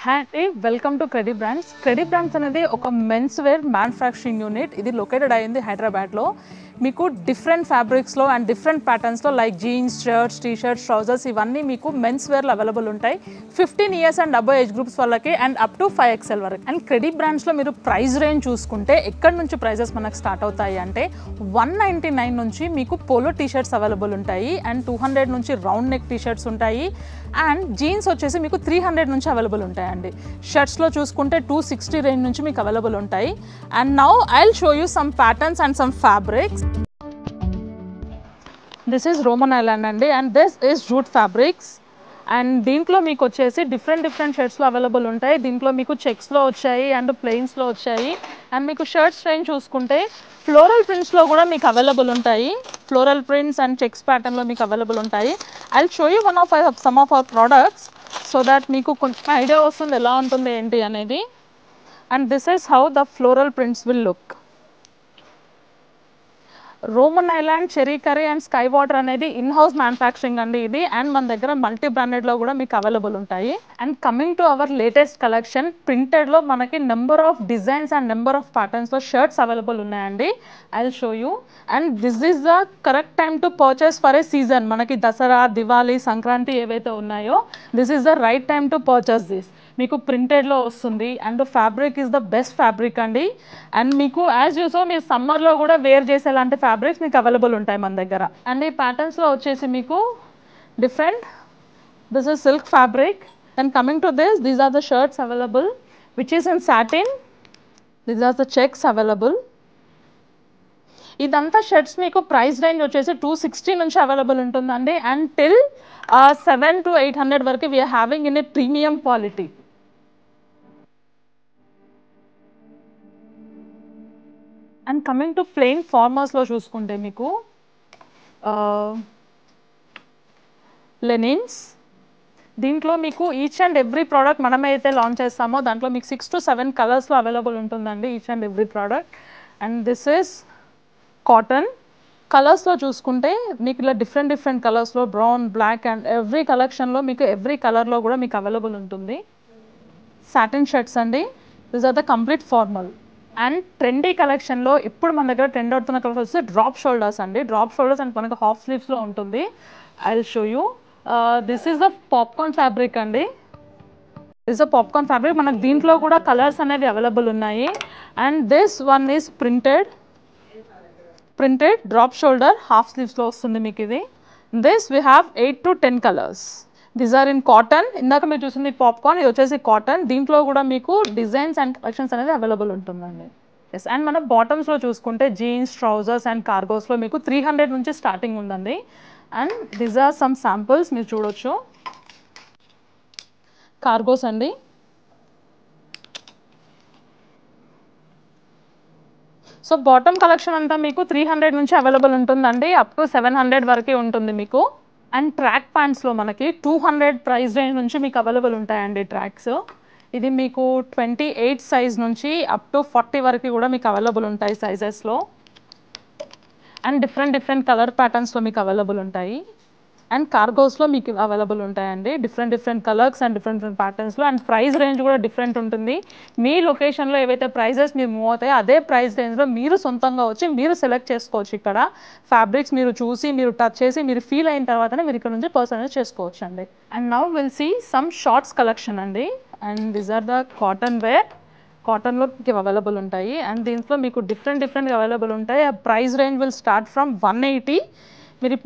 Hi, welcome to Credit Brands. Credit Brands అనేది ఒక men's wear manufacturing unit. ఇది located అయింది హైదరాబాద్లో. మీకు డిఫరెంట్ ఫ్యాబ్రిక్స్లో అండ్ డిఫరెంట్ ప్యాటర్న్స్లో like jeans, shirts, T shirts, trousers ఇవన్నీ మీకు మెన్స్ వేర్లో అవైలబుల్ ఉంటాయి. 15 years and above age groups వాళ్ళకి అండ్ అప్ టు 5XL వరకు. అండ్ క్రెడిట్ బ్రాండ్స్లో మీరు ప్రైస్ రేంజ్ చూసుకుంటే ఎక్కడి నుంచి ప్రైజెస్ మనకు స్టార్ట్ అవుతాయి అంటే 199 నుంచి మీకు పోలో టీ షర్ట్స్ అవైలబుల్ ఉంటాయి అండ్ 200 నుంచి రౌండ్ నెక్ టీ షర్ట్స్ ఉంటాయి అండ్ జీన్స్ వచ్చేసి మీకు 300 నుంచి అవైలబుల్ ఉంటాయండి. షర్ట్స్లో చూసుకుంటే 260 రేంజ్ నుంచి మీకు అవైలబుల్ ఉంటాయి. And now I'll show you some patterns and some fabrics. This is Roman island అండి and this is jute fabrics. And దీంట్లో మీకు వచ్చేసి డిఫరెంట్ షర్ట్స్లో అవైలబుల్ ఉంటాయి. దీంట్లో మీకు చెక్స్లో వచ్చాయి అండ్ ప్లెయిన్స్లో వచ్చాయి. అండ్ మీకు షర్ట్స్ రేంజ్ చూసుకుంటే ఫ్లోరల్ ప్రింట్స్లో కూడా మీకు అవైలబుల్ ఉంటాయి. ఫ్లోరల్ ప్రింట్స్ అండ్ చెక్స్ ప్యాటర్న్లో మీకు అవైలబుల్ ఉంటాయి. I will show you some of our products so that మీకు కొంచెం ఐడియా వస్తుంది ఎలా ఉంటుంది ఏంటి అనేది. And this is how the floral prints will look. Roman island, cherry curry and sky water అనేది ఇన్ హౌస్ మ్యానుఫ్యాక్చరింగ్ అండి ఇది. అండ్ మన దగ్గర మల్టీ బ్రాండెడ్లో కూడా మీకు అవైలబుల్ ఉంటాయి. And coming to our latest collection, ప్రింటెడ్లో మనకి number of designs and number of ప్యాటర్న్స్లో షర్ట్స్ అవైలబుల్ ఉన్నాయండి. I will show you. And this is the correct time to purchase for a season. మనకి దసరా, దివాళీ, సంక్రాంతి ఏవైతే ఉన్నాయో this is the right time to purchase this. మీకు ప్రింటెడ్లో వస్తుంది and fabric is the best fabric అండి. And మీకు as usual మీరు సమ్మర్లో కూడా వేర్ చేసేలాంటి ఫ్యాబ్రిక్స్ మీకు అవైలబుల్ ఉంటాయి మన దగ్గర. అండ్ ఈ ప్యాటర్న్స్లో వచ్చేసి మీకు different, this is silk fabric. And coming to this, these are the shirts available which is in satin. These are the checks available. ఇదంతా షర్ట్స్ మీకు ప్రైస్ రేంజ్ వచ్చేసి 260 నుంచి అవైలబుల్ ఉంటుందండి. అండ్ టిల్ 700 to 800 వరకు we're having in a premium quality. And coming to plain ఫార్మర్స్లో చూసుకుంటే మీకు linens. దీంట్లో మీకు ఈచ్ అండ్ ఎవ్రీ ప్రోడక్ట్ మనమైతే లాంచ్ చేస్తామో దాంట్లో మీకు 6 to 7 కలర్స్లో అవైలబుల్ ఉంటుందండి each and every product. And this is cotton. కలర్స్లో చూసుకుంటే మీకు ఇలా డిఫరెంట్ కలర్స్లో బ్రౌన్, బ్లాక్ అండ్ ఎవ్రీ కలెక్షన్లో మీకు ఎవ్రీ కలర్లో కూడా మీకు అవైలబుల్ ఉంటుంది. సాటిన్ షర్ట్స్ అండి. This are the complete formal. And trendy కలెక్షన్లో ఇప్పుడు మన దగ్గర ట్రెండ్ అవుతున్న కలర్ వస్తే డ్రాప్ షోల్డర్స్ అండి. డ్రాప్ షోల్డర్స్ అండ్ మనకు హాఫ్ స్లీవ్స్లో ఉంటుంది. I will show you. This is the popcorn fabric అండి. This the popcorn fabric. మనకు దీంట్లో కూడా కలర్స్ అనేవి అవైలబుల్ ఉన్నాయి. And this one is printed drop shoulder half స్లీవ్స్లో వస్తుంది మీకు ఇది. This we have 8 to 10 colours. These are in cotton. ఇందాక మీరు చూసింది పాప్కార్న్, ఇది వచ్చేసి కాటన్. దీంట్లో కూడా మీకు డిజైన్స్ అండ్ కలెక్షన్స్ అనేది అవైలబుల్ ఉంటుందండి. ఎస్. అండ్ మన బాటమ్స్లో చూసుకుంటే జీన్స్, ట్రౌజర్స్ అండ్ కార్గోస్లో మీకు 300 నుంచి స్టార్టింగ్ ఉందండి. And these are some samples మీరు చూడొచ్చు. కార్గోస్ అండి. సో బాటమ్ కలెక్షన్ అంతా మీకు 300 నుంచి అవైలబుల్ ఉంటుందండి. అప్ టు 700 వరకు ఉంటుంది మీకు. అండ్ ట్రాక్ ప్యాంట్స్లో మనకి 200 ప్రైస్ రేంజ్ నుంచి మీకు అవైలబుల్ ఉంటాయండి ట్రాక్స్. ఇది మీకు 28 సైజ్ నుంచి అప్ టు 40 వరకు కూడా మీకు అవైలబుల్ ఉంటాయి సైజెస్లో. అండ్ డిఫరెంట్ కలర్ ప్యాటర్న్స్లో మీకు అవైలబుల్ ఉంటాయి. అండ్ కార్గోస్లో మీకు అవైలబుల్ ఉంటాయండి డిఫరెంట్ కలర్స్ అండ్ డిఫరెంట్ ప్యాటర్న్స్లో. అండ్ ప్రైస్ రేంజ్ కూడా డిఫరెంట్ ఉంటుంది. మీ లొకేషన్లో ఏవైతే ప్రైజెస్ మీరు మూవ్ అవుతాయో అదే ప్రైస్ రేంజ్లో మీరు సొంతంగా వచ్చి మీరు సెలెక్ట్ చేసుకోవచ్చు. ఇక్కడ ఫ్యాబ్రిక్స్ మీరు చూసి మీరు టచ్ చేసి మీరు ఫీల్ అయిన తర్వాతనే మీరు ఇక్కడ నుంచి పర్సనలైజ్ చేసుకోవచ్చు అండి. And now will see some shorts collection అండి. And these are the cotton wear. కాటన్లో మీకు అవైలబుల్ ఉంటాయి. అండ్ దీంట్లో మీకు డిఫరెంట్ అవైలబుల్ ఉంటాయి. ఆ price range will start from 180.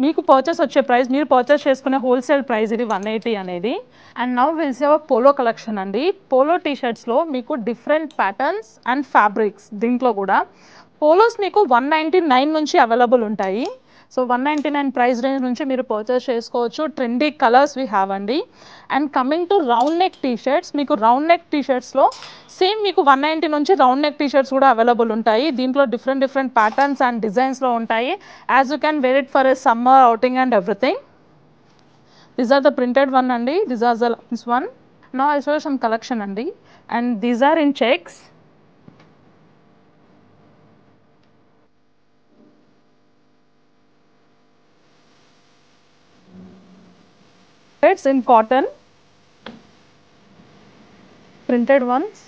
మీకు పర్చేస్ వచ్చే ప్రైస్, మీరు పర్చేస్ చేసుకునే హోల్సేల్ ప్రైస్ ఇది 180 అనేది. And now will see our polo collection అండి. పోలో టీ షర్ట్స్లో మీకు డిఫరెంట్ ప్యాటర్న్స్ అండ్ ఫ్యాబ్రిక్స్. దీంట్లో కూడా పోలోస్ మీకు 199 నుంచి అవైలబుల్ ఉంటాయి. సో 199 ప్రైస్ రేంజ్ నుంచి మీరు పర్చేస్ చేసుకోవచ్చు. ట్రెండీ కలర్స్ వీ హ్యావ్ అండి. And coming to round neck T shirts, మీకు రౌండ్ నెక్ టీ షర్ట్స్లో సేమ్ మీకు 190 నుంచి రౌండ్ నెక్ టీ షర్ట్స్ కూడా అవైలబుల్ ఉంటాయి. దీంట్లో డిఫరెంట్ ప్యాటర్న్స్ అండ్ డిజైన్స్లో ఉంటాయి. As you can wear it for a summer outing and everything. These are the printed one అండి. These are this one. Now I show some collection అండి. And these are in checks. It's in cotton. Printed ones,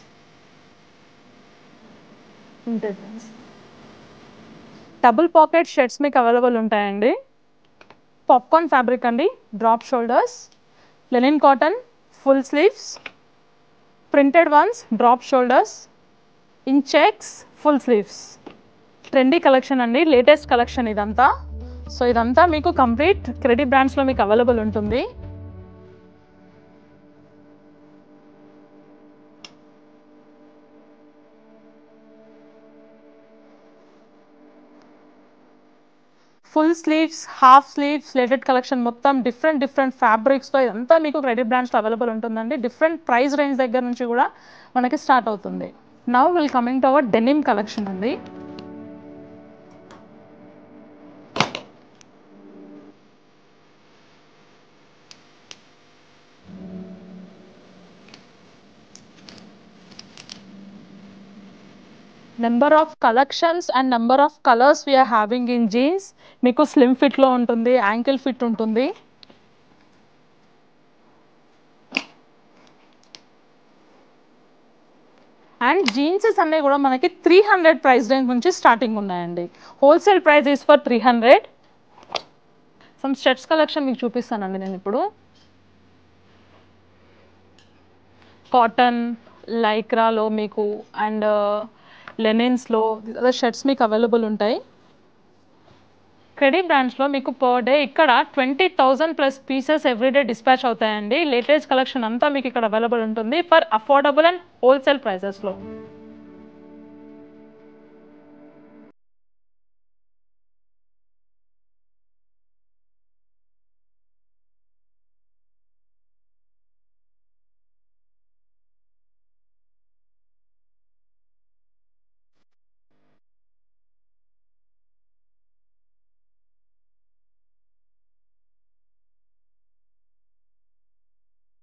double pocket shirts మీకు available ఉంటాయండి. Popcorn fabric అండి, drop shoulders, linen cotton, full sleeves, printed ones, drop shoulders, in checks, full sleeves. Trendy collection అండి, latest collection ఇదంతా. So ఇదంతా మీకు complete credit బ్రాండ్స్లో మీకు available ఉంటుంది. Full sleeves, half sleeves, latest collection మొత్తం డిఫరెంట్ ఫ్యాబ్రిక్స్తో ఇదంతా మీకు క్రెడిట్ బ్రాండ్స్లో అవైలబుల్ ఉంటుందండి. డిఫరెంట్ ప్రైస్ రేంజ్ దగ్గర నుంచి కూడా మనకి స్టార్ట్ అవుతుంది. Now will coming to our denim collection అండి. Number of collections and number of colours we are having in jeans. మీకు స్లిమ్ ఫిట్లో ఉంటుంది, యాంకిల్ ఫిట్ ఉంటుంది. అండ్ జీన్సెస్ అన్నీ కూడా మనకి 300 ప్రైస్ రేంజ్ నుంచి స్టార్టింగ్ ఉన్నాయండి. Wholesale price is for 300. Some shirts collection మీకు చూపిస్తానండి నేను ఇప్పుడు. కాటన్, లైక్రాలో మీకు అండ్ లెనిన్స్లో షర్ట్స్ మీకు అవైలబుల్ ఉంటాయి. క్రెడిట్ బ్రాండ్స్లో మీకు పర్ డే ఇక్కడ 20,000+ పీసెస్ ఎవ్రీడే డిస్పాచ్ అవుతాయండి. లేటెస్ట్ కలెక్షన్ అంతా మీకు ఇక్కడ అవైలబుల్ ఉంటుంది ఫర్ అఫోర్డబుల్ అండ్ హోల్సేల్ ప్రైజెస్లో.